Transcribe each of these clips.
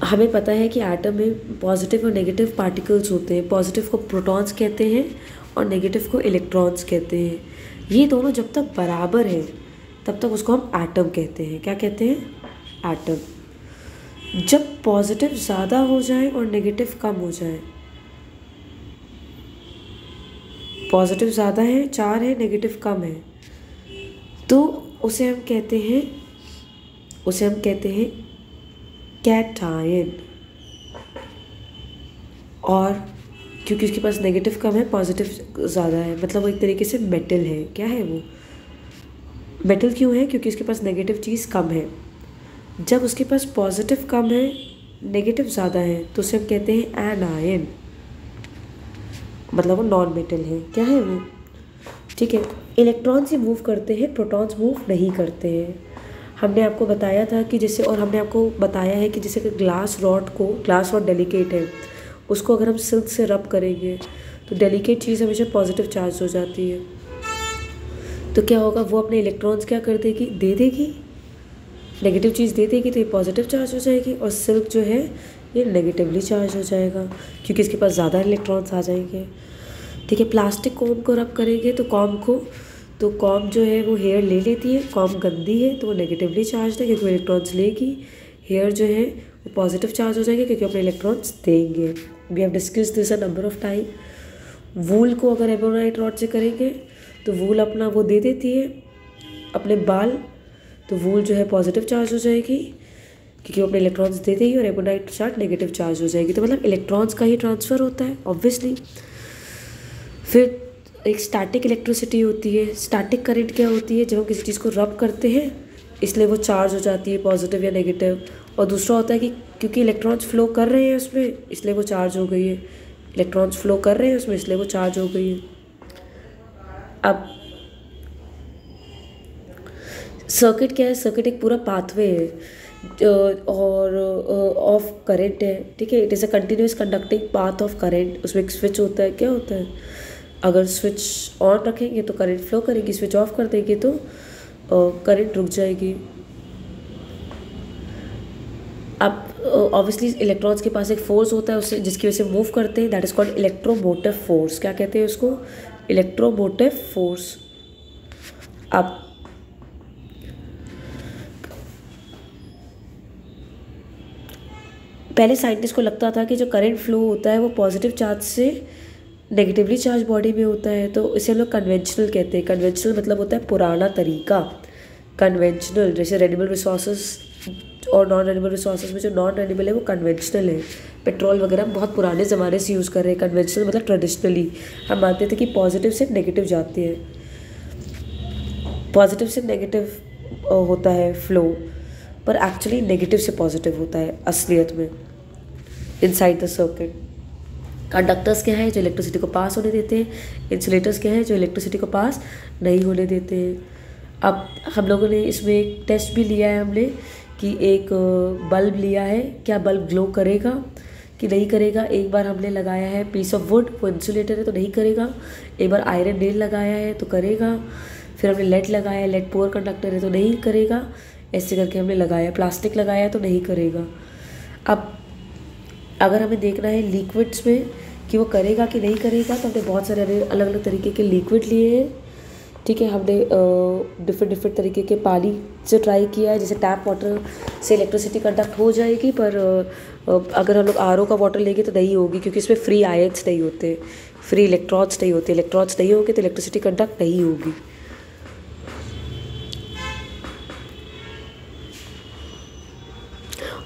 हमें पता है कि एटम में पॉजिटिव और नेगेटिव पार्टिकल्स होते हैं। पॉजिटिव को प्रोटॉन्स कहते हैं और नेगेटिव को इलेक्ट्रॉन्स कहते हैं। ये दोनों जब तक बराबर हैं तब तक उसको हम एटम कहते हैं। क्या कहते हैं? एटम। जब पॉजिटिव ज़्यादा हो जाए और नेगेटिव कम हो जाए, पॉजिटिव ज़्यादा है 4 है, नेगेटिव कम है, तो उसे हम कहते हैं कैटायन। और क्योंकि उसके पास नेगेटिव कम है, पॉजिटिव ज़्यादा है, मतलब वो एक तरीके से मेटल है। क्या है वो? मेटल क्यों है? क्योंकि उसके पास नेगेटिव चीज़ कम है। जब उसके पास पॉजिटिव कम है, नेगेटिव ज़्यादा है, तो उसे हम कहते हैं एनायन, मतलब वो नॉन मेटल है। क्या है वो? ठीक है। इलेक्ट्रॉन्स ही मूव करते हैं, प्रोटॉन्स मूव नहीं करते हैं। हमने आपको बताया था कि जैसे, और हमने आपको बताया है कि जैसे कि ग्लास रॉड डेलिकेट है, उसको अगर हम सिल्क से रब करेंगे तो डेलिकेट चीज़ हमेशा पॉजिटिव चार्ज हो जाती है। तो क्या होगा? वो अपने इलेक्ट्रॉन्स क्या कर देगी? दे देगी, नेगेटिव चीज़ दे देगी, तो ये पॉजिटिव चार्ज हो जाएगी, और सिल्क जो है ये नेगेटिवली चार्ज हो जाएगा क्योंकि इसके पास ज़्यादा इलेक्ट्रॉन्स आ जाएंगे। ठीक है। प्लास्टिक कॉम को रब करेंगे तो कॉम जो है वो हेयर ले लेती है। कॉम गंदी है तो वो नेगेटिवली चार्ज है क्योंकि वो इलेक्ट्रॉन्स लेगी। हेयर जो है वो पॉजिटिव चार्ज हो जाएंगे क्योंकि अपने इलेक्ट्रॉन्स देंगे। We have discussed this a number of time. Wool को अगर एबोनाइट रॉड से करेंगे तो वूल अपना वो दे देती है अपने बाल, तो वूल जो है पॉजिटिव चार्ज हो जाएगी क्योंकि वो अपने इलेक्ट्रॉन्स दे देगी, और एबोनाइट चार्ज नेगेटिव चार्ज हो जाएगी। तो मतलब इलेक्ट्रॉन्स का ही ट्रांसफ़र होता है ऑब्वियसली। फिर एक स्टैटिक इलेक्ट्रिसिटी होती है। स्टैटिक करंट क्या होती है? जब हम किसी चीज़ को रब करते हैं इसलिए वो चार्ज हो जाती है पॉजिटिव या नेगेटिव। और दूसरा होता है कि क्योंकि इलेक्ट्रॉन्स फ्लो कर रहे हैं उसमें इसलिए वो चार्ज हो गई है। इलेक्ट्रॉन्स फ्लो कर रहे हैं उसमें इसलिए वो चार्ज हो गई है। अब सर्किट क्या है? सर्किट एक पूरा पाथवे है और ऑफ करंट है। ठीक है। It is a continuous conducting path of current. उसमें एक स्विच होता है। क्या होता है? अगर स्विच ऑन रखेंगे तो करंट फ्लो करेगी, स्विच ऑफ कर देंगे तो करंट रुक जाएगी। अब ऑब्वियसली इलेक्ट्रॉन्स के पास एक फोर्स होता है उससे जिसकी वजह से मूव करते हैं, that is called electromotive force. क्या कहते हैं उसको? Electromotive force. अब पहले साइंटिस्ट को लगता था कि जो करंट फ्लो होता है वो पॉजिटिव चार्ज से नेगेटिवली चार्ज बॉडी में होता है, तो इसे हम लोग कन्वेंशनल कहते हैं। कन्वेंशनल मतलब होता है पुराना तरीका। कन्वेंशनल जैसे रेन्यूएबल रिसोर्सेज और नॉन रेन्यूएबल रिसोर्सेज में जो नॉन रेन्यूएबल है वो कन्वेंशनल है। पेट्रोल वगैरह हम बहुत पुराने ज़माने से यूज़ कर रहे हैं। कन्वेंशनल मतलब ट्रेडिशनली हम मानते थे कि पॉजिटिव से नेगेटिव जाती है, पॉजिटिव से नेगेटिव होता है फ्लो, पर एक्चुअली नेगेटिव से पॉजिटिव होता है असलियत में इनसाइड द सर्किट। कंडक्टर्स क्या है? जो इलेक्ट्रिसिटी को पास होने देते हैं। इंसुलेटर्स क्या है? जो इलेक्ट्रिसिटी को पास नहीं होने देते हैं। अब हम लोगों ने इसमें एक टेस्ट भी लिया है हमने कि एक बल्ब लिया है, क्या बल्ब ग्लो करेगा कि नहीं करेगा। एक बार हमने लगाया है पीस ऑफ वुड, वो इंसुलेटर है तो नहीं करेगा। एक बार आयरन नेल लगाया है तो करेगा। फिर हमने लेड लगाया है, लेड पुअर कंडक्टर है तो नहीं करेगा। ऐसे करके हमने लगाया। प्लास्टिक लगाया तो नहीं करेगा। अब अगर हमें देखना है लिक्विड्स में कि वो करेगा कि नहीं करेगा, तो हमने बहुत सारे अलग अलग तरीके के लिक्विड लिए हैं। ठीक है। हमने डिफरेंट तरीके के पानी से ट्राई किया है। जैसे टैप वाटर से इलेक्ट्रिसिटी कंडक्ट हो जाएगी, पर अगर हम लोग आरओ का वाटर लेंगे तो नहीं होगी क्योंकि इसमें फ्री आयन्स नहीं होते, फ्री इलेक्ट्रॉन्स नहीं होते। इलेक्ट्रॉन्स नहीं होंगे तो इलेक्ट्रिसिटी कंडक्ट नहीं होगी।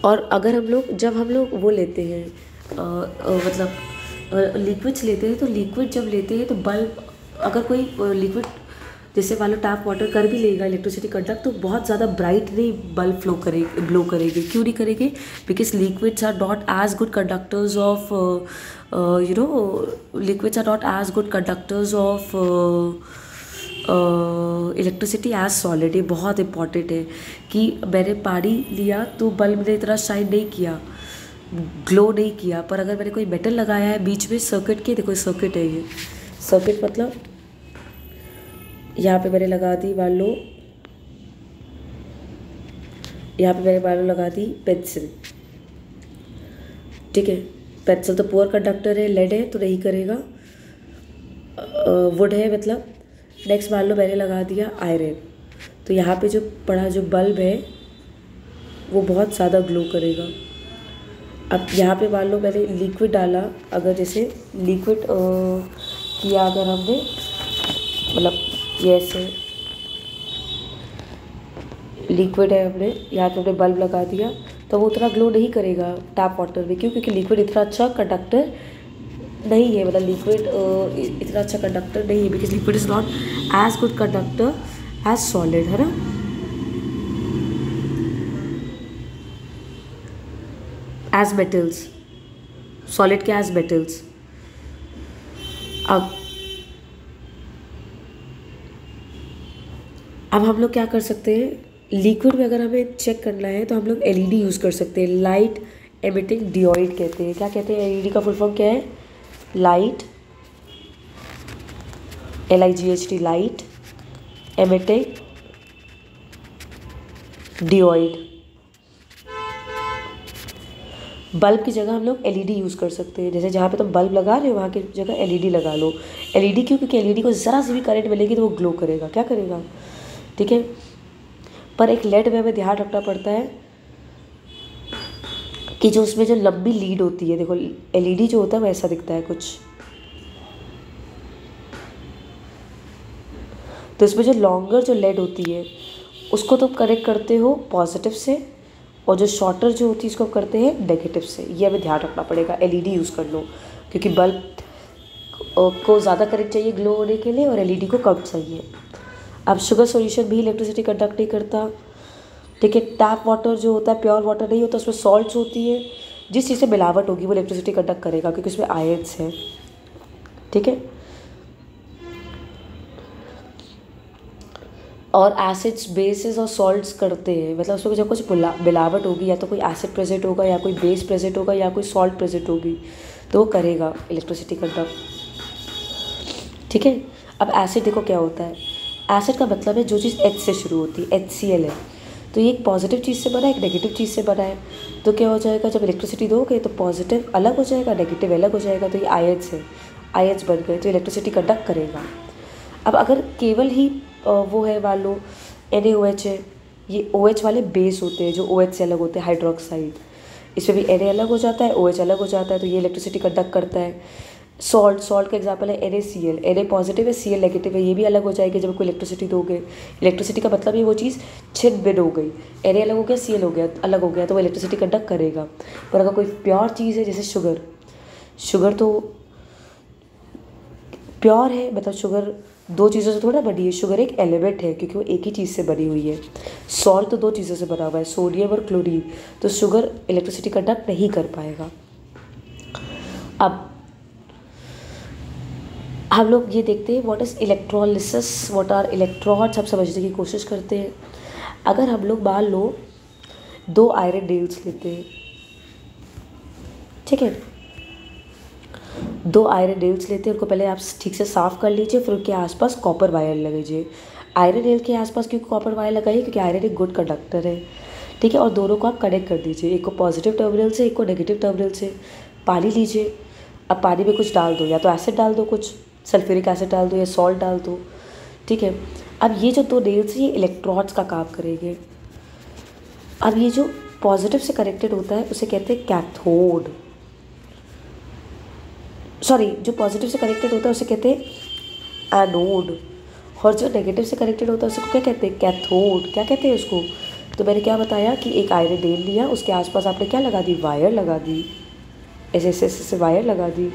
और अगर जब हम लोग वो लेते हैं मतलब लिक्विड्स लेते हैं, तो लिक्विड जब लेते हैं तो बल्ब, अगर कोई लिक्विड जैसे मान लो टैप वाटर कर भी लेगा इलेक्ट्रिसिटी कंडक्ट, तो बहुत ज़्यादा ब्राइट नहीं बल्ब ब्लो करेगी। क्यों नहीं करेगी? Because liquids are not as good conductors of liquids are not as good conductors of electricity as solid. ये बहुत इंपॉर्टेंट है कि मैंने पानी लिया तो बल्ब ने इतना शाइन नहीं किया, ग्लो नहीं किया, पर अगर मैंने कोई मेटल लगाया है बीच में सर्किट के, देखो सर्किट है ये सर्किट, मतलब यहाँ पे मैंने लगा दी मान लो, यहाँ पे मैंने मान लो लगा दी पेंसिल, ठीक है। पेंसिल तो पुअर कंडक्टर है, लेड है तो नहीं करेगा। वुड है मतलब। नेक्स्ट मान लो मैंने लगा दिया आयरन, तो यहाँ पे जो पड़ा जो बल्ब है वो बहुत ज़्यादा ग्लो करेगा। अब यहाँ पे मान लो मैंने लिक्विड डाला, अगर जैसे लिक्विड किया अगर हमने, मतलब ये ऐसे लिक्विड है, हमने यहाँ पे हमने बल्ब लगा दिया, तो वो उतना ग्लो नहीं करेगा टैप वाटर में। क्यों? क्योंकि लिक्विड इतना अच्छा कंडक्टर नहीं है, मतलब लिक्विड इतना अच्छा कंडक्टर नहीं है, because liquid is not as good conductor as solid, है ना। एज मेटल्स, सॉलिड के एज मेटल्स। अब हम लोग क्या कर सकते हैं, लिक्विड में अगर हमें चेक करना है तो हम लोग एलईडी यूज़ कर सकते हैं। लाइट एमिटिंग डियोइड कहते हैं। क्या कहते हैं? एलईडी का फुल फॉर्म क्या है? Light, LIGHT, light emitting diode. Bulb की जगह हम लोग एलईडी यूज़ कर सकते हैं। जैसे जहाँ पे तुम बल्ब लगा रहे हो वहाँ की जगह एलईडी लगा लो। एलईडी क्यों? क्योंकि एलईडी को ज़रा सी भी करंट मिलेगी तो वो ग्लो करेगा। क्या करेगा? ठीक है। पर एक लेड में हमें ध्यान रखना पड़ता है कि जो उसमें जो लंबी लीड होती है, देखो एलईडी जो होता है वो ऐसा दिखता है कुछ, तो इसमें जो लॉन्गर जो लेड होती है उसको तुम कनेक्ट करते हो पॉजिटिव से, और जो शॉर्टर जो होती है इसको करते हैं नेगेटिव से। ये हमें ध्यान रखना पड़ेगा। एलईडी यूज़ कर लो क्योंकि बल्ब को ज़्यादा करंट चाहिए ग्लो होने के लिए और एलईडी को कम चाहिए। अब शुगर सॉल्यूशन भी इलेक्ट्रिसिटी कंडक्ट नहीं करता। ठीक है। टैप वाटर जो होता है प्योर वाटर नहीं होता, उसमें सॉल्ट्स होती है। जिस चीज़ से मिलावट होगी वो इलेक्ट्रिसिटी कंडक्ट करेगा क्योंकि उसमें आयंस है। ठीक है। और एसिड्स, बेसिस और सॉल्ट्स करते हैं, मतलब उसमें जब कुछ मिलावट होगी, या तो कोई एसिड प्रेजेंट होगा या कोई बेस प्रेजेंट होगा या कोई सॉल्ट प्रेजेंट होगी, तो वो करेगा इलेक्ट्रिसिटी कंडक्ट। ठीक है। अब एसिड देखो क्या होता है। एसिड का मतलब है जो चीज़ H से शुरू होती है, HCl है, तो ये एक पॉजिटिव चीज़ से बना है, एक नेगेटिव चीज़ से बना है। तो क्या हो जाएगा, जब इलेक्ट्रिसिटी दोगे तो पॉजिटिव अलग हो जाएगा, नेगेटिव अलग हो जाएगा, तो ये आयंस है, आयंस बन गए, तो इलेक्ट्रिसिटी कंडक्ट करेगा। अब अगर केवल ही वो है मान लो NaOH है, ये OH वाले बेस होते हैं जो OH से अलग होते हैं, हाइड्रोक्साइड, इसमें भी Na अलग हो जाता है, OH अलग हो जाता है, तो ये इलेक्ट्रिसिटी कंडक्ट करता है। सॉल्ट का एग्जांपल है NaCl, Na पॉजिटिव है, Cl नेगेटिव है, ये भी अलग हो जाएगी जब कोई इलेक्ट्रिसिटी दोगे। इलेक्ट्रिसिटी का मतलब ये वो चीज़ छिन्न भिन्न हो गई, Na अलग हो गया, Cl हो गया, अलग हो गया, तो वो इलेक्ट्रिसिटी कंडक्ट करेगा। पर अगर कोई प्योर चीज़ है, जैसे शुगर तो प्योर है, मतलब शुगर दो चीज़ों से थोड़ा बनी है। शुगर एक एलिमेंट है क्योंकि वो एक ही चीज़ से बनी हुई है। सॉल्ट तो दो चीज़ों से बना हुआ है, सोडियम और क्लोरीन, तो शुगर इलेक्ट्रिसिटी कंडक्ट नहीं कर पाएगा। अब हम लोग ये देखते हैं what is electrolysis, what are electrons, हम समझने की कोशिश करते हैं। अगर हम लोग मान लो 2 आयरन नेल्स लेते हैं, ठीक है, 2 आयरन नेल्स लेते हैं, उनको पहले आप ठीक से साफ़ कर लीजिए, फिर उनके आसपास कॉपर वायर लगाइए। आयरन नेल के आसपास क्यों कॉपर वायर लगाइए? क्योंकि आयरन एक गुड कंडक्टर है। ठीक है। और दोनों को आप कनेक्ट कर दीजिए, एक को पॉजिटिव टर्मिनल से, एक को नेगेटिव टर्मिनल से। पानी लीजिए, अब पानी में कुछ डाल दो, या तो एसिड डाल दो, कुछ सल्फ्यूरिक एसिड डाल दो या सॉल्ट डाल दो। ठीक है। अब ये जो 2 नेल्स ये इलेक्ट्रॉन्स का काम करेंगे। अब ये जो पॉजिटिव से कनेक्टेड होता है उसे कहते हैं कैथोड, सॉरी, जो पॉजिटिव से कनेक्टेड होता है उसे कहते हैं एनोड, और जो नेगेटिव से कनेक्टेड होता है उसको क्या कहते हैं? कैथोड। क्या कहते हैं उसको? तो मैंने क्या बताया कि एक आयरन नेल लिया, उसके आसपास आपने क्या लगा दी? वायर लगा दी, ऐसे वायर लगा दी।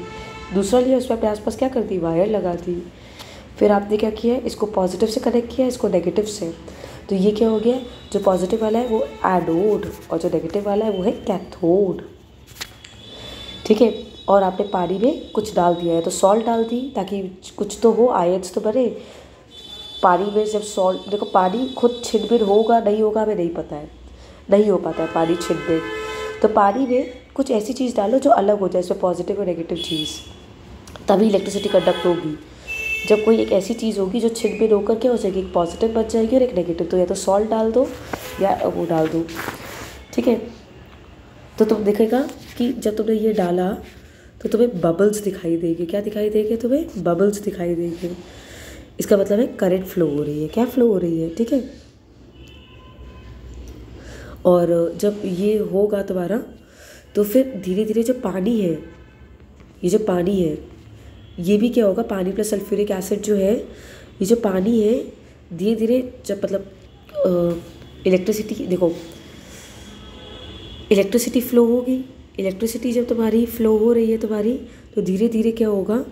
दूसरा लिया, उसमें अपने आसपास क्या कर दी? वायर लगा दी। फिर आपने क्या किया? इसको पॉजिटिव से कनेक्ट किया, इसको नेगेटिव से, तो ये क्या हो गया? जो पॉजिटिव वाला है वो एनोड और जो नेगेटिव वाला है वो है कैथोड। ठीक है। और आपने पानी में कुछ डाल दिया है, तो सॉल्ट डाल दी ताकि कुछ तो हो, आयंस तो बने। पानी में जब सॉल्ट, देखो पानी खुद छिन्न-भिन्न होगा नहीं होगा हमें नहीं पता है, नहीं हो पाता है पानी छिन्न-भिन्न। तो पानी में कुछ ऐसी चीज़ डालो जो अलग हो जाए, इसमें पॉजिटिव और नेगेटिव चीज़, तभी इलेक्ट्रिसिटी कंडक्ट होगी। जब कोई एक ऐसी चीज़ होगी जो छिन्न-भिन्न होकर क्या हो जाएगी? एक पॉजिटिव बच जाएगी और एक नेगेटिव, तो या तो सॉल्ट डाल दो या वो डाल दो। ठीक है। तो तुम देखेगा कि जब तुमने ये डाला तो तुम्हें बबल्स दिखाई देंगे। क्या दिखाई देंगे? तुम्हें बबल्स दिखाई देंगे। इसका मतलब है करंट फ्लो हो रही है। क्या फ्लो हो रही है? ठीक है। और जब ये होगा तुम्हारा तो फिर धीरे धीरे जो पानी है, ये जो पानी है ये भी क्या होगा, पानी प्लस सल्फ्यूरिक एसिड जो है, ये जो पानी है धीरे धीरे जब मतलब इलेक्ट्रिसिटी, देखो इलेक्ट्रिसिटी फ्लो होगी, इलेक्ट्रिसिटी जब तुम्हारी फ्लो हो रही है तुम्हारी, तो धीरे धीरे क्या होगा,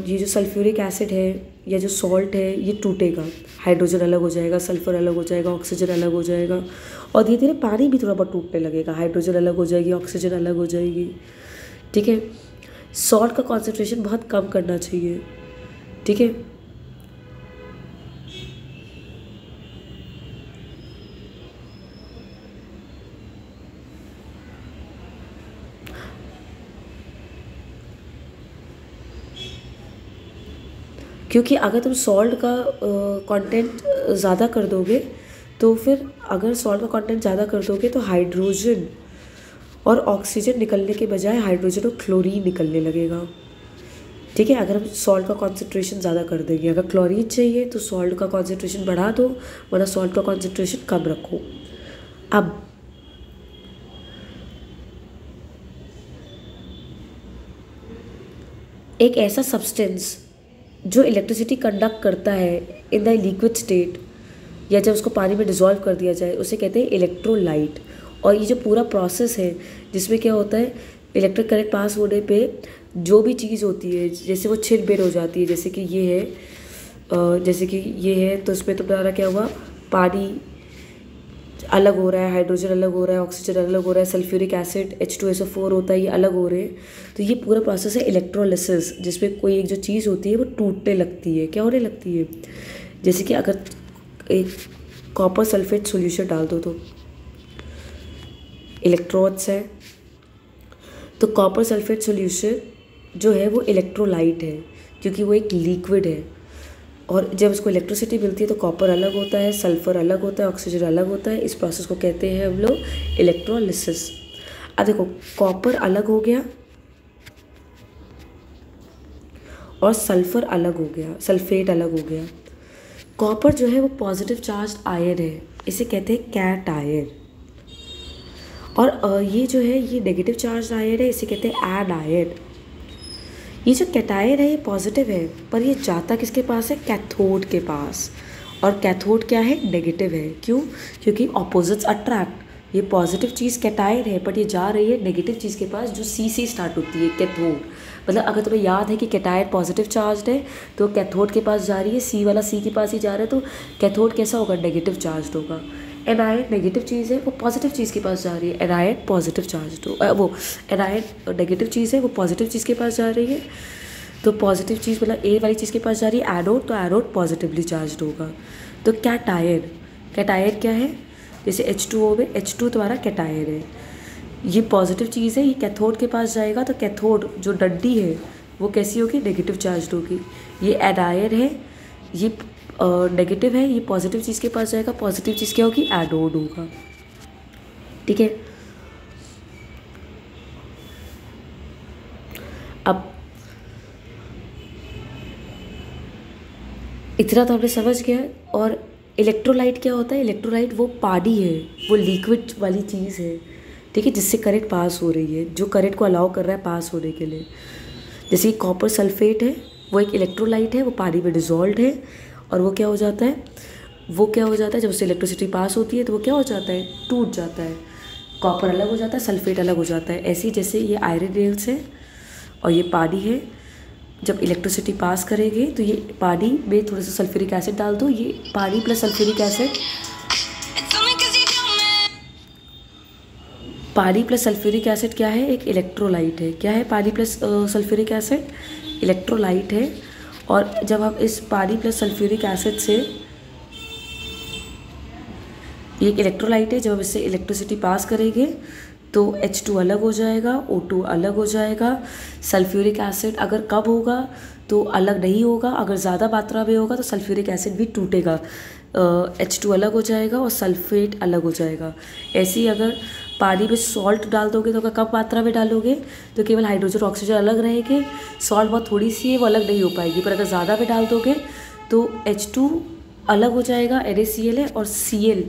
ये जो सल्फ्यूरिक एसिड है या जो सॉल्ट है ये टूटेगा, हाइड्रोजन अलग हो जाएगा, सल्फर अलग हो जाएगा, ऑक्सीजन अलग हो जाएगा, और धीरे धीरे पानी भी थोड़ा बहुत टूटने लगेगा, हाइड्रोजन अलग हो जाएगी, ऑक्सीजन अलग हो जाएगी। ठीक है। सॉल्ट का कॉन्सेंट्रेशन बहुत कम करना चाहिए। ठीक है। क्योंकि अगर तुम सॉल्ट का कंटेंट ज़्यादा कर दोगे तो फिर अगर सॉल्ट का कंटेंट ज़्यादा कर दोगे तो हाइड्रोजन और ऑक्सीजन निकलने के बजाय हाइड्रोजन और क्लोरीन निकलने लगेगा। ठीक है। अगर हम सॉल्ट का कॉन्सेंट्रेशन ज़्यादा कर देंगे, अगर क्लोरीन चाहिए तो सॉल्ट का कॉन्सेंट्रेशन बढ़ा दो, वरना सॉल्ट का कॉन्सेंट्रेशन कम रखो। अब एक ऐसा सब्सटेंस जो इलेक्ट्रिसिटी कंडक्ट करता है इन द लिक्विड स्टेट, या जब उसको पानी में डिज़ोल्व कर दिया जाए, उसे कहते हैं इलेक्ट्रोलाइट। और ये जो पूरा प्रोसेस है जिसमें क्या होता है, इलेक्ट्रिक करंट पास होने पे जो भी चीज़ होती है जैसे वो छिन भिन हो जाती है, जैसे कि ये है, जैसे कि ये है, तो इसमें तुम्हारा क्या हुआ, पानी अलग हो रहा है, हाइड्रोजन अलग हो रहा है, ऑक्सीजन अलग हो रहा है, सल्फ्यूरिक एसिड H2SO4 होता है, ये अलग हो रहे हैं। तो ये पूरा प्रोसेस है इलेक्ट्रोलिसिस, जिसमें कोई एक जो चीज़ होती है वो टूटने लगती है। क्या होने लगती है? जैसे कि अगर एक कॉपर सल्फेट सॉल्यूशन डाल दो तो इलेक्ट्रॉन्स है, तो कॉपर सल्फेट सॉल्यूशन जो है वो इलेक्ट्रोलाइट है, क्योंकि वो एक लिक्विड है। और जब उसको इलेक्ट्रिसिटी मिलती है तो कॉपर अलग होता है, सल्फर अलग होता है, ऑक्सीजन अलग होता है। इस प्रोसेस को कहते हैं हम लोग इलेक्ट्रोलिसिस। अब देखो, कॉपर अलग हो गया और सल्फर अलग हो गया, सल्फेट अलग हो गया। कॉपर जो है वो पॉजिटिव चार्ज आयन है, इसे कहते हैं कैट आयन। और ये जो है ये नेगेटिव चार्ज आयन है, इसे कहते हैं एड आयन। ये जो कैटायन है ये पॉजिटिव है, पर ये जाता किसके पास है? कैथोड के पास। और कैथोड क्या है? नेगेटिव है। क्यों? क्योंकि ऑपोजिट्स अट्रैक्ट। ये पॉजिटिव चीज़ कैटायन है, बट ये जा रही है नेगेटिव चीज़ के पास जो सी से स्टार्ट होती है, कैथोड। मतलब अगर तुम्हें याद है कि कैटायन पॉजिटिव चार्ज है तो कैथोड के पास जा रही है, सी वाला सी के पास ही जा रहा है, तो कैथोड कैसा होगा? नेगेटिव चार्ज होगा। एनायन नेगेटिव चीज़ है, वो पॉजिटिव चीज़ के पास जा रही है। एनायन पॉजिटिव चार्ज वो एनायन नेगेटिव चीज़ है, वो पॉजिटिव चीज़ के पास जा रही है। तो पॉजिटिव चीज़ मतलब ए वाली चीज़ के पास जा रही है एनोड, तो एनोड पॉजिटिवली चार्ज होगा। तो कैटायन, कैटायन क्या है? जैसे H2O में H2 तुम्हारा कैटायन है, ये पॉजिटिव चीज़ है, ये कैथोड के पास जाएगा, तो कैथोड जो डंडी है वो कैसी होगी? नेगेटिव चार्ज होगी। ये एनायन है, ये नेगेटिव है, ये पॉजिटिव चीज़ के पास जाएगा, पॉजिटिव चीज़ क्या होगी? एनोड होगा। ठीक है। अब इतना तो हमने समझ गया। और इलेक्ट्रोलाइट क्या होता है? इलेक्ट्रोलाइट वो पानी है, वो लिक्विड वाली चीज़ है, ठीक है, जिससे करंट पास हो रही है, जो करंट को अलाउ कर रहा है पास होने के लिए। जैसे कि कॉपर सल्फेट है, वो एक इलेक्ट्रोलाइट है, वो पानी में डिज़ोल्व है, और वो क्या हो जाता है, वो क्या हो जाता है, जब उससे इलेक्ट्रिसिटी पास होती है तो वो क्या हो जाता है? टूट जाता है। कॉपर अलग हो जाता है, सल्फेट अलग हो जाता है। ऐसे ही जैसे ये आयरन रेल्स है और ये पानी है, जब इलेक्ट्रिसिटी पास करेंगे तो ये पानी में थोड़ा सा सल्फ्यूरिक एसिड डाल दो, ये पानी प्लस सल्फ्यूरिक एसिड, पानी प्लस सल्फ्यूरिक एसिड क्या है? एक इलेक्ट्रोलाइट है। क्या है पानी प्लस सल्फ्यूरिक एसिड? इलेक्ट्रोलाइट है। और जब हम इस पानी प्लस सल्फ्यूरिक एसिड से, ये एक इलेक्ट्रोलाइट है, जब हम इससे इलेक्ट्रिसिटी पास करेंगे तो H2 अलग हो जाएगा, O2 अलग हो जाएगा। सल्फ्यूरिक एसिड अगर कम होगा तो अलग नहीं होगा, अगर ज़्यादा मात्रा में होगा तो सल्फ्यूरिक एसिड भी टूटेगा, H2 अलग हो जाएगा और सल्फेट अलग हो जाएगा। ऐसे ही अगर पानी में सॉल्ट डाल दोगे तो कम मात्रा में डालोगे तो केवल हाइड्रोजन ऑक्सीजन अलग रहेंगे, सॉल्ट बहुत थोड़ी सी है वो अलग नहीं हो पाएगी। पर अगर ज़्यादा में डाल दोगे तो H2 अलग हो जाएगा, NaCl है, और Cl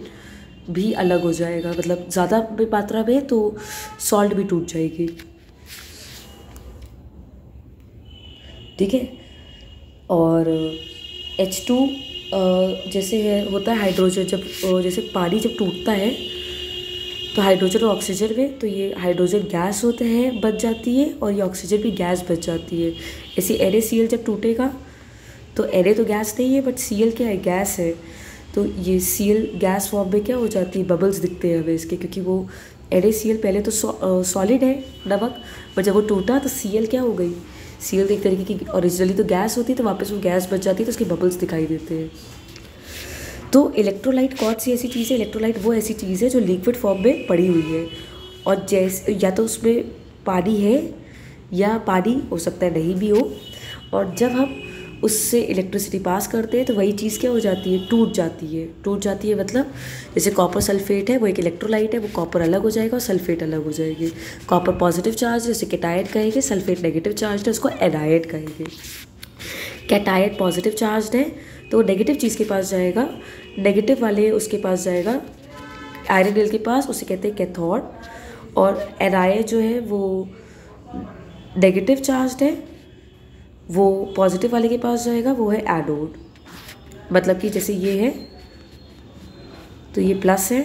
भी अलग हो जाएगा, मतलब ज़्यादा मात्रा में तो सॉल्ट भी टूट जाएगी। ठीक है। और H2 जैसे है होता है हाइड्रोजन, जब जैसे पानी जब टूटता है तो हाइड्रोजन और ऑक्सीजन में, तो ये हाइड्रोजन गैस होते हैं बच जाती है और ये ऑक्सीजन भी गैस बच जाती है। ऐसे NaCl जब टूटेगा तो Na तो गैस नहीं है बट Cl क्या है, गैस है, तो ये Cl गैस फॉर्म में क्या हो जाती है, बबल्स दिखते हैं हमें इसके, क्योंकि वो NaCl पहले तो सॉलिड है नमक, पर जब वो टूटा तो Cl क्या हो गई, Cl एक तरीके की ओरिजिनली तो गैस होती है तो वापस वो गैस बच जाती है तो उसके बबल्स दिखाई देते हैं। तो इलेक्ट्रोलाइट कौन सी ऐसी चीज़ है, इलेक्ट्रोलाइट वो ऐसी चीज़ है जो लिक्विड फॉर्म में पड़ी हुई है, और जैसे या तो उसमें पानी है या पानी हो सकता है नहीं भी हो, और जब हम उससे इलेक्ट्रिसिटी पास करते हैं तो वही चीज़ क्या हो जाती है, टूट जाती है। टूट जाती है मतलब जैसे कॉपर सल्फेट है, वो एक इलेक्ट्रोलाइट है, वो कॉपर अलग हो जाएगा और सल्फेट अलग हो जाएगी। कॉपर पॉजिटिव चार्ज है उसे कैटायन कहेंगे, सल्फेट नेगेटिव चार्ज है उसको एनायन कहेंगे। कैटायन पॉजिटिव चार्ज है तो नेगेटिव चीज़ के पास जाएगा, नेगेटिव वाले उसके पास जाएगा आयरन नेल के पास, उसे कहते हैं कैथोड, और एनायन जो है वो नेगेटिव चार्ज है, वो पॉजिटिव वाले के पास जाएगा, वो है एनोड। मतलब कि जैसे ये है तो ये प्लस है,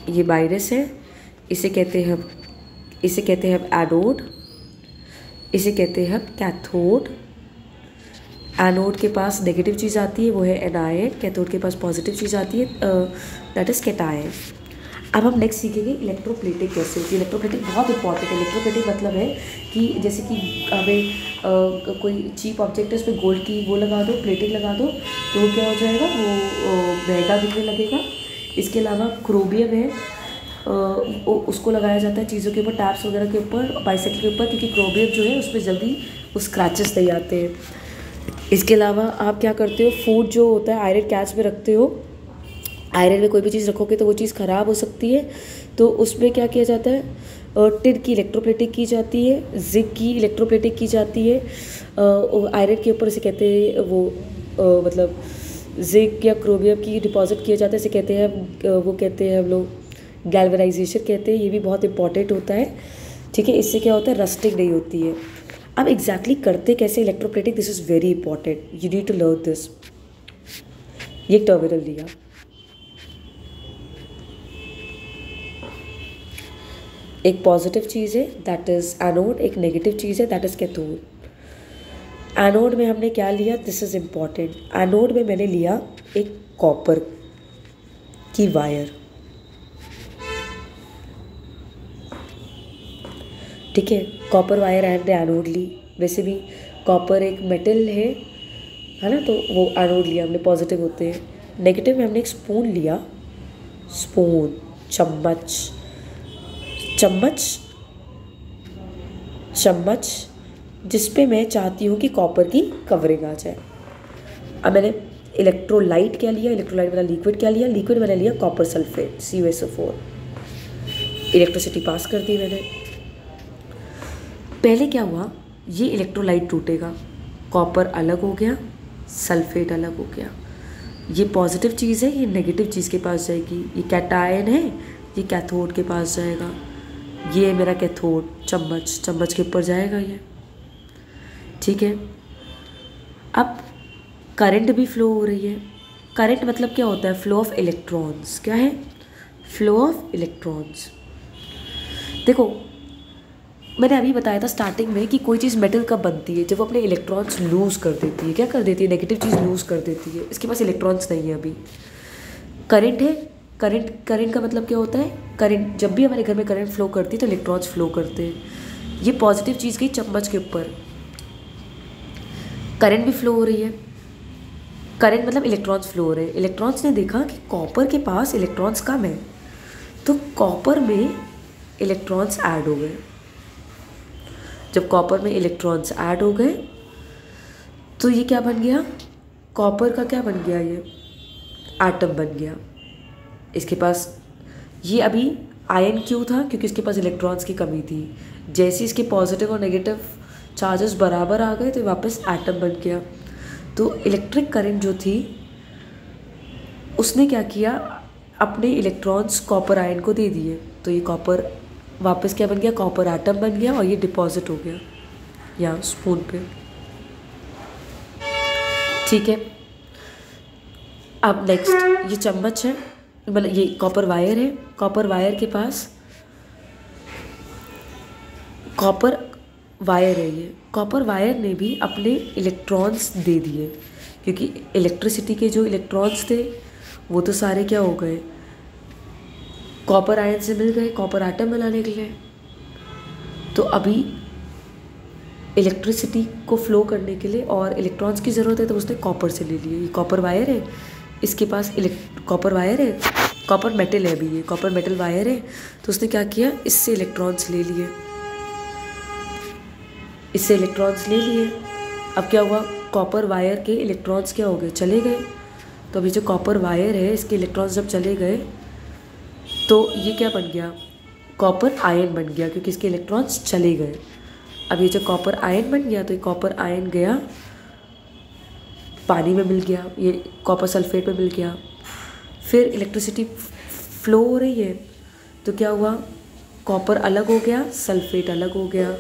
ये माइनस है, इसे कहते हैं हम एनोड, इसे कहते हैं हम कैथोड। एनोड के पास नेगेटिव चीज़ आती है वो है एनायन, कैथोड के पास पॉजिटिव चीज़ आती है दैट इज़ कैटायन। अब हम नेक्स्ट सीखेंगे इलेक्ट्रोप्लेटिंग कैसे होती है। इलेक्ट्रोप्लेटिंग बहुत इंपॉर्टेंट है। इलेक्ट्रोप्लेटिंग मतलब है कि जैसे कि हमें कोई चीप ऑब्जेक्ट है, उसमें गोल्ड की वो लगा दो, प्लेटिंग लगा दो, तो वो क्या हो जाएगा, वो महंगा दिखने लगेगा। इसके अलावा क्रोमियम है, उसको लगाया जाता है चीज़ों के ऊपर, टैप्स वगैरह के ऊपर, बाइसाइकिल के ऊपर, क्योंकि क्रोमियम जो है उसमें जल्दी वो स्क्रैचेस नहीं आते हैं। इसके अलावा आप क्या करते हो, फूड जो होता है आयरन कैच में रखते हो, आयरन में कोई भी चीज़ रखोगे तो वो चीज़ ख़राब हो सकती है, तो उसमें क्या किया जाता है, टिन की इलेक्ट्रोप्लेटिंग की जाती है, जिंक की इलेक्ट्रोप्लेटिंग की जाती है, आयरन के ऊपर इसे कहते हैं वो मतलब जिंक या क्रोमियम की डिपॉजिट किया जाता है, इसे कहते हैं वो कहते हैं हम लोग गैल्वेनाइजेशन कहते हैं। ये भी बहुत इंपॉर्टेंट होता है। ठीक है, इससे क्या होता है, रस्टिंग नहीं होती है। अब एग्जैक्टली करते कैसे electroplating, this is very important, you need to learn this. ये टर्मिनल लिया, एक पॉजिटिव चीज़ है दैट इज़ एनोड, एक नेगेटिव चीज़ है दैट इज़ कैथोड। एनोड में हमने क्या लिया, दिस इज़ इम्पॉर्टेंट, एनोड में मैंने लिया एक कॉपर की वायर। ठीक है, कॉपर वायर हमने एनोड ली। वैसे भी कॉपर एक मेटल है ना, तो वो एनोड लिया हमने, पॉजिटिव होते हैं। नेगेटिव में हमने एक स्पून लिया, स्पून, चम्मच जिस पे मैं चाहती हूँ कि कॉपर की कवरिंग आ जाए। अब मैंने इलेक्ट्रोलाइट क्या लिया, इलेक्ट्रोलाइट वाला लिक्विड क्या लिया, लिक्विड मैंने लिया copper sulphate CuSO4, electricity pass कर दी मैंने। पहले क्या हुआ, ये इलेक्ट्रोलाइट टूटेगा, कॉपर अलग हो गया, सल्फेट अलग हो गया। ये पॉजिटिव चीज़ है, ये नेगेटिव चीज़ के पास जाएगी। ये कैटायन है, ये कैथोड के पास जाएगा। ये है मेरा कैथोड, चम्मच के ऊपर जाएगा ये। ठीक है, अब करंट भी फ्लो हो रही है। करंट मतलब क्या होता है, फ्लो ऑफ इलेक्ट्रॉन्स। क्या है, फ्लो ऑफ इलेक्ट्रॉन्स। देखो मैंने अभी बताया था स्टार्टिंग में कि कोई चीज़ मेटल कब बनती है, जब वो अपने इलेक्ट्रॉन्स लूज़ कर देती है। क्या कर देती है, नेगेटिव चीज़ लूज़ कर देती है, इसके पास इलेक्ट्रॉन्स नहीं है अभी। करंट है, करंट का मतलब क्या होता है, करंट जब भी हमारे घर में करंट फ्लो करती है तो इलेक्ट्रॉन्स फ्लो करते हैं। ये पॉजिटिव चीज़ गई चम्मच के ऊपर, करंट भी फ्लो हो रही है। करंट मतलब इलेक्ट्रॉन्स फ्लो हो रहे हैं। इलेक्ट्रॉन्स ने देखा कि कॉपर के पास इलेक्ट्रॉन्स कम है, तो कॉपर में इलेक्ट्रॉन्स ऐड हो गए। जब कॉपर में इलेक्ट्रॉन्स ऐड हो गए तो ये क्या बन गया, कॉपर का क्या बन गया, ये एटम बन गया। इसके पास ये अभी आयन क्यों था, क्योंकि इसके पास इलेक्ट्रॉन्स की कमी थी। जैसे इसके पॉजिटिव और नेगेटिव चार्जेस बराबर आ गए तो वापस एटम बन गया। तो इलेक्ट्रिक करंट जो थी उसने क्या किया, अपने इलेक्ट्रॉन्स कॉपर आयन को दे दिए, तो ये कॉपर वापस क्या बन गया, कॉपर एटम बन गया और ये डिपॉजिट हो गया यहाँ स्पून पे। ठीक है, अब नेक्स्ट ये चम्मच है, मतलब ये कॉपर वायर है। कॉपर वायर के पास कॉपर वायर है, ये कॉपर वायर ने भी अपने इलेक्ट्रॉन्स दे दिए, क्योंकि इलेक्ट्रिसिटी के जो इलेक्ट्रॉन्स थे वो तो सारे क्या हो गए, कॉपर आयन से मिल गए कॉपर एटम बनाने के लिए। तो अभी इलेक्ट्रिसिटी को फ्लो करने के लिए और इलेक्ट्रॉन्स की ज़रूरत है, तो उसने कॉपर से ले लिए। ये कॉपर वायर है, इसके पास कॉपर वायर है, कॉपर मेटल है, अभी ये कॉपर मेटल वायर है, तो उसने क्या किया, इससे इलेक्ट्रॉन्स ले लिए, इससे इलेक्ट्रॉन्स ले लिए। अब क्या हुआ, कॉपर वायर के इलेक्ट्रॉन्स क्या हो गए, चले गए। तो अभी जो कॉपर वायर है इसके इलेक्ट्रॉन्स जब चले गए तो ये क्या बन गया, कॉपर आयन बन गया, क्योंकि इसके इलेक्ट्रॉन्स चले गए। अब ये जो कॉपर आयन बन गया तो ये कॉपर आयन गया पानी में मिल गया, ये कॉपर सल्फेट में मिल गया। फिर इलेक्ट्रिसिटी फ्लो हो रही है तो क्या हुआ, कॉपर अलग हो गया, सल्फेट अलग हो गया।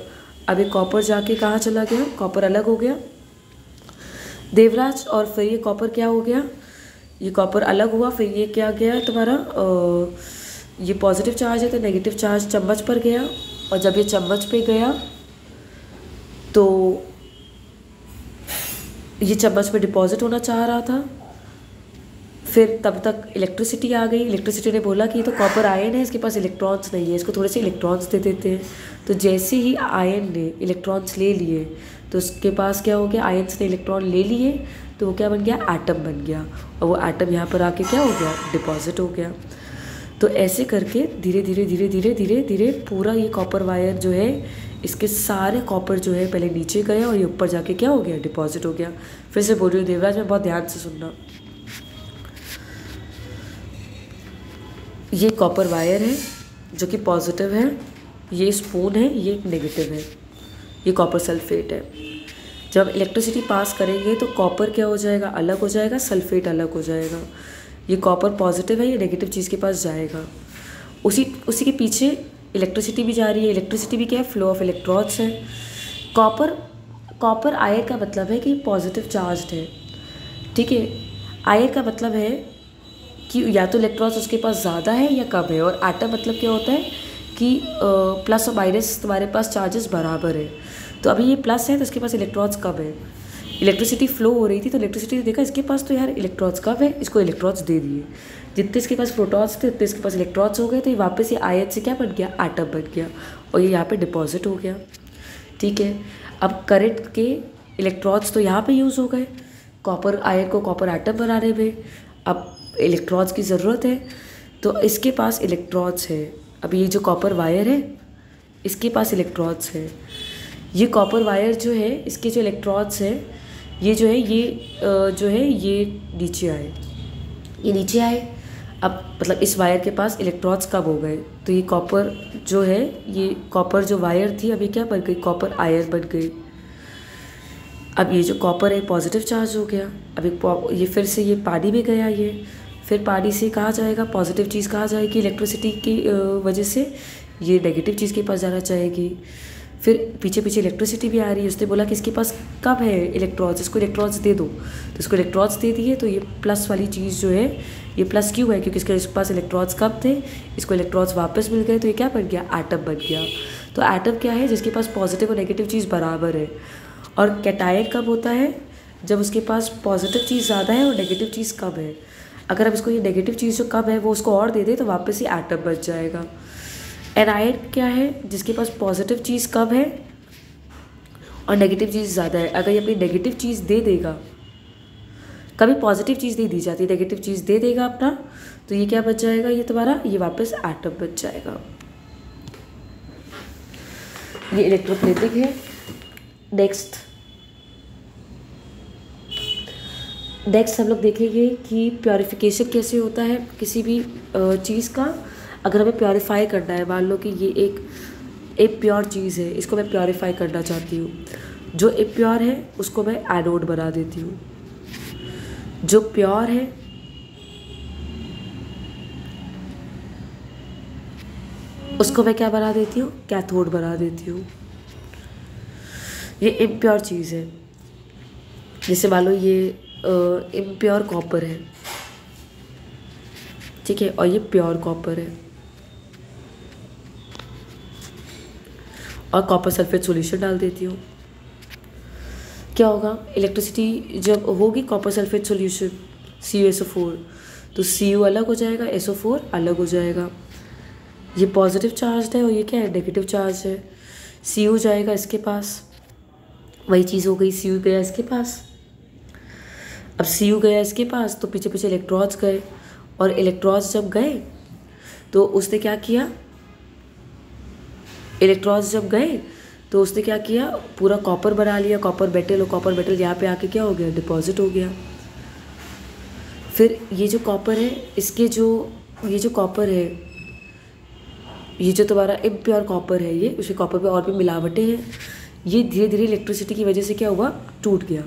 अब ये कॉपर जाके कहाँ चला गया, कॉपर अलग हो गया देवराज, और फिर ये कॉपर क्या हो गया, ये कॉपर अलग हुआ, फिर ये क्या गया तुम्हारा ये पॉजिटिव चार्ज है तो नेगेटिव चार्ज चम्मच पर गया, और जब ये चम्मच पे गया तो ये चम्मच पे डिपॉजिट होना चाह रहा था। फिर तब तक इलेक्ट्रिसिटी आ गई, इलेक्ट्रिसिटी ने बोला कि ये तो कॉपर आयन है, इसके पास इलेक्ट्रॉन्स नहीं है, इसको थोड़े से इलेक्ट्रॉन्स दे देते हैं। तो जैसे ही आयन ने इलेक्ट्रॉन्स ले लिए तो उसके पास क्या हो गया, आयन्स ने इलेक्ट्रॉन ले लिए तो वो क्या बन गया, एटम बन गया, और वो एटम यहाँ पर आके क्या हो गया, डिपॉजिट हो गया। तो ऐसे करके धीरे धीरे धीरे धीरे धीरे धीरे पूरा ये कॉपर वायर जो है, इसके सारे कॉपर जो है पहले नीचे गए और ये ऊपर जाके क्या हो गया, डिपॉजिट हो गया। फिर से बोल रही हूँ देवराज, में बहुत ध्यान से सुनना। ये कॉपर वायर है जो कि पॉजिटिव है, ये स्पून है, ये नेगेटिव है, ये कॉपर सल्फेट है। जब इलेक्ट्रिसिटी पास करेंगे तो कॉपर क्या हो जाएगा, अलग हो जाएगा, सल्फेट अलग हो जाएगा। ये कॉपर पॉजिटिव है, ये नेगेटिव चीज़ के पास जाएगा। उसी के पीछे इलेक्ट्रिसिटी भी जा रही है। इलेक्ट्रिसिटी भी क्या है, फ्लो ऑफ इलेक्ट्रॉन्स है। कॉपर आयन का मतलब है कि पॉजिटिव चार्ज्ड है, ठीक है। आयन का मतलब है कि या तो इलेक्ट्रॉन्स उसके पास ज़्यादा है या कम है, और एटम मतलब क्या होता है कि प्लस और माइनस तुम्हारे पास चार्जेस बराबर है। तो अभी ये प्लस है तो इसके पास इलेक्ट्रॉन्स कम है। इलेक्ट्रिसिटी फ्लो हो रही थी तो इलेक्ट्रिसिटी ने देखा इसके पास तो यार इलेक्ट्रॉन्स कम है, इसको इलेक्ट्रॉन्स दे दिए। जितने इसके पास प्रोटॉन्स थे उतने इसके पास इलेक्ट्रॉन्स हो गए, तो ये वापस ये आयन से क्या बन गया, एटम बन गया, और ये यहाँ पे डिपॉजिट हो गया। ठीक है, अब करंट के इलेक्ट्रॉन्स तो यहाँ पे यूज़ हो गए कॉपर आयन को कॉपर एटम बनाने में। अब इलेक्ट्रॉन्स की ज़रूरत है तो इसके पास इलेक्ट्रॉन्स है। अब ये जो कॉपर वायर है इसके पास इलेक्ट्रॉन्स है। ये कॉपर वायर जो है इसके जो इलेक्ट्रॉन्स है ये जो है ये नीचे आए, ये नीचे आए। अब मतलब इस वायर के पास इलेक्ट्रॉन्स कब हो गए, तो ये कॉपर जो है, ये कॉपर जो वायर थी अभी क्या बन गई, कॉपर आयन बन गई। अब ये जो कॉपर है पॉजिटिव चार्ज हो गया। अब ये फिर से ये पानी में गया, ये फिर पानी से कहाँ जाएगा, पॉजिटिव चीज़ कहाँ जाएगी, इलेक्ट्रिसिटी की वजह से ये नेगेटिव चीज़ के पास जाना चाहेगी। फिर पीछे पीछे इलेक्ट्रिसिटी भी आ रही है। उसने बोला कि इसके पास कब है इलेक्ट्रॉन्स, इसको इलेक्ट्रॉन्स दे दो, तो इसको इलेक्ट्रॉन्स दे दिए। तो ये प्लस वाली चीज़ जो है ये प्लस क्यों है, क्योंकि इसके पास इलेक्ट्रॉन्स कब थे, इसको इलेक्ट्रॉन्स वापस मिल गए, तो ये क्या बन गया, एटम बन गया। तो एटम क्या है, जिसके पास पॉजिटिव और नेगेटिव चीज़ बराबर है। और कैटायन कब होता है, जब उसके पास पॉजिटिव चीज़ ज़्यादा है और नेगेटिव चीज़ कम है। अगर अब इसको ये नेगेटिव चीज़ जो कम है वो उसको और दे दे तो वापस ही एटम बन जाएगा। एनायन क्या है, जिसके पास पॉजिटिव चीज़ कम है और नेगेटिव चीज़ ज़्यादा है। अगर ये अपनी नेगेटिव चीज़ दे देगा, कभी पॉजिटिव चीज़ नहीं दी जाती, नेगेटिव चीज़ दे देगा अपना, तो ये क्या बच जाएगा, ये तुम्हारा ये वापस एटम बच जाएगा। ये इलेक्ट्रोप्लेटिक है। नेक्स्ट हम लोग देखेंगे कि प्योरीफिकेशन कैसे होता है किसी भी चीज़ का। अगर हमें प्योरीफाई करना है, मान लो कि ये एक प्योर चीज़ है, इसको मैं प्योरीफाई करना चाहती हूँ। जो इम्प्योर है उसको मैं एनोड बना देती हूँ, जो प्योर है उसको मैं क्या बना देती हूँ, कैथोड बना देती हूँ। ये इम्प्योर चीज़ है, जैसे मान लो ये इम्प्योर कॉपर है, ठीक है, और ये प्योर कॉपर है, और कॉपर सल्फेट सॉल्यूशन डाल देती हूँ। क्या होगा, इलेक्ट्रिसिटी जब होगी कॉपर सल्फेट सॉल्यूशन CuSO4, तो Cu अलग हो जाएगा, SO4 अलग हो जाएगा। ये पॉजिटिव चार्ज है और ये क्या है, नेगेटिव चार्ज है। Cu जाएगा इसके पास, वही चीज़ हो गई, Cu गया इसके पास। अब Cu गया इसके पास तो पीछे पीछे इलेक्ट्रॉन्स गए, और इलेक्ट्रॉन्स जब गए तो उसने क्या किया, इलेक्ट्रॉन्स जब गए तो उसने क्या किया, पूरा कॉपर बना लिया, कॉपर मेटल, और कॉपर मेटल यहाँ पे आके क्या हो गया, डिपॉजिट हो गया। फिर ये जो कॉपर है, इसके जो ये जो कॉपर है, ये जो तुम्हारा इम्प्योर कॉपर है, ये उसके कॉपर पे और भी मिलावटें हैं। ये धीरे धीरे इलेक्ट्रिसिटी की वजह से क्या हुआ, टूट गया।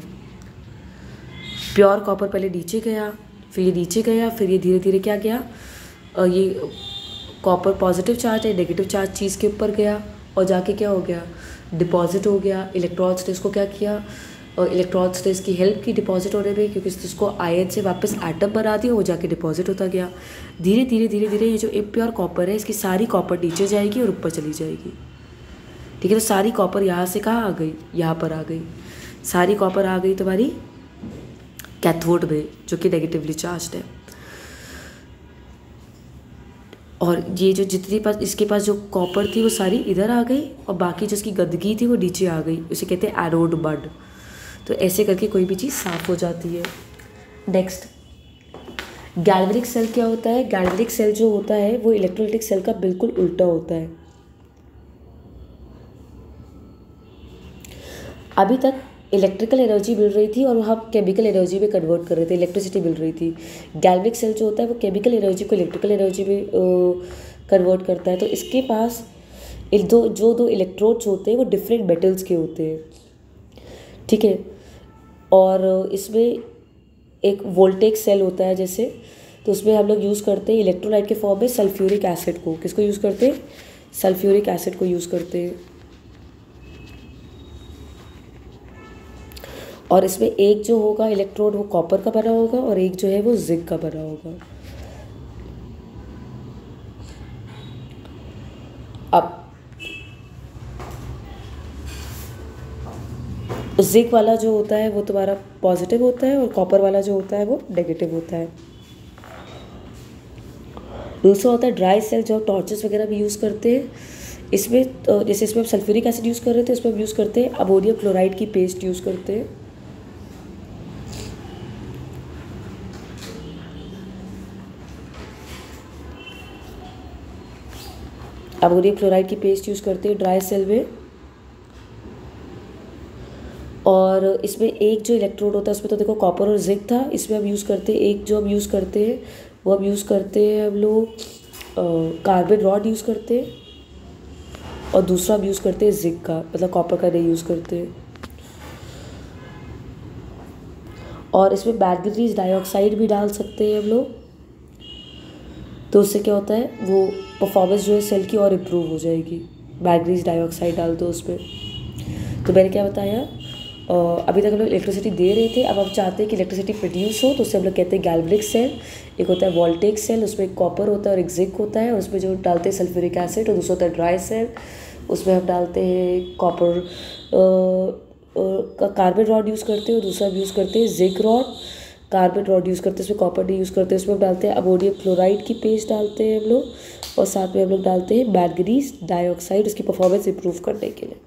प्योर कॉपर पहले नीचे गया, फिर ये नीचे गया, फिर ये धीरे धीरे क्या गया, ये कॉपर पॉजिटिव चार्ज है, नेगेटिव चार्ज चीज़ के ऊपर गया, और जाके क्या हो गया, डिपॉजिट हो गया। इलेक्ट्रॉन्स ने इसको क्या किया, इलेक्ट्रॉन्स ने इसकी हेल्प की डिपॉजिट होने में, क्योंकि इसको आयन से वापस एटम बना दिया, वो जाके डिपॉजिट होता गया। धीरे धीरे धीरे धीरे ये जो इम्प्योर कॉपर है, इसकी सारी कॉपर नीचे जाएगी और ऊपर चली जाएगी, ठीक है। तो सारी कॉपर यहाँ से कहाँ आ गई, यहाँ पर आ गई। सारी कॉपर आ गई तुम्हारी कैथोड में, जो कि नेगेटिवली चार्ज्ड है। और ये जो जितनी पास इसके पास जो कॉपर थी वो सारी इधर आ गई, और बाकी जो इसकी गंदगी थी वो नीचे आ गई, उसे कहते हैं एनोड मड। तो ऐसे करके कोई भी चीज़ साफ हो जाती है। नेक्स्ट, गैल्वेनिक सेल क्या होता है। गैल्वेनिक सेल जो होता है वो इलेक्ट्रोलाइटिक सेल का बिल्कुल उल्टा होता है। अभी तक इलेक्ट्रिकल एनर्जी मिल रही थी और हम केमिकल एनर्जी में कन्वर्ट कर रहे थे, इलेक्ट्रिसिटी मिल रही थी। गैल्वेनिक सेल जो होता है वो केमिकल एनर्जी को इलेक्ट्रिकल एनर्जी में कन्वर्ट करता है। तो इसके पास दो इलेक्ट्रोड्स होते हैं वो डिफरेंट मेटल्स के होते हैं, ठीक है। और इसमें एक वोल्टेक सेल होता है जैसे, तो उसमें हम लोग यूज़ करते हैं इलेक्ट्रोलाइट के फॉर्म में सल्फ्यूरिक एसिड को। किसको यूज़ करते हैं, सल्फ्यूरिक एसिड को यूज़ करते हैं। और इसमें एक जो होगा इलेक्ट्रोड वो कॉपर का बना होगा, और एक जो है वो जिंक का बना होगा। अब जिंक वाला जो होता है वो तुम्हारा पॉजिटिव होता है, और कॉपर वाला जो होता है वो नेगेटिव होता है। दूसरा होता है ड्राई सेल, जो टॉर्चेस वगैरह भी यूज़ करते हैं। इसमें जैसे इसमें हम सल्फ्यूरिक एसिड यूज़ कर रहे थे, इसमें हम यूज़ करते हैं अमोनियम क्लोराइड की पेस्ट यूज़ करते हैं। अमोनियम क्लोराइड की पेस्ट यूज़ करते हैं ड्राई सेल में। और इसमें एक जो इलेक्ट्रोड होता है उसमें तो देखो कॉपर और जिंक था, इसमें हम यूज़ करते हैं एक जो हम यूज़ करते हैं वो हम यूज़ करते हैं हम लोग कार्बन रॉड यूज़ करते हैं, और दूसरा हम यूज़ करते हैं जिंक का, मतलब कॉपर का नहीं यूज़ करते हैं। और इसमें मैंगनीज डाइऑक्साइड भी डाल सकते हैं हम लोग, तो उससे क्या होता है वो परफॉर्मेंस जो है सेल की और इम्प्रूव हो जाएगी। मैंगनीज डाइऑक्साइड डाल दो उसमें। तो मैंने क्या बताया, अभी तक हम लोग इलेक्ट्रिसिटी दे रहे थे, अब हम चाहते हैं कि इलेक्ट्रिसिटी प्रोड्यूस हो, तो उससे हम लोग कहते हैं गैल्वेनिक सेल। एक होता है वोल्टेक सेल, उसमें एक कॉपर होता है और एक जिंक होता है, और उसमें जो डालते हैं सल्फ्यूरिक एसिड। और दूसरा होता है ड्राई सेल, उसमें हम डालते हैं कॉपर कार्बन रॉड यूज़ करते हैं, और दूसरा हम यूज़ करते हैं zinc rod. Carbon rod use करते हैं, उसमें कॉपर नहीं यूज़ करते, उसमें हम डालते हैं अमोनियम क्लोराइड की पेस्ट डालते हैं हम लोग, और साथ में हम लोग डालते हैं मैंगनीज डाइऑक्साइड उसकी परफॉर्मेंस इंप्रूव करने के लिए।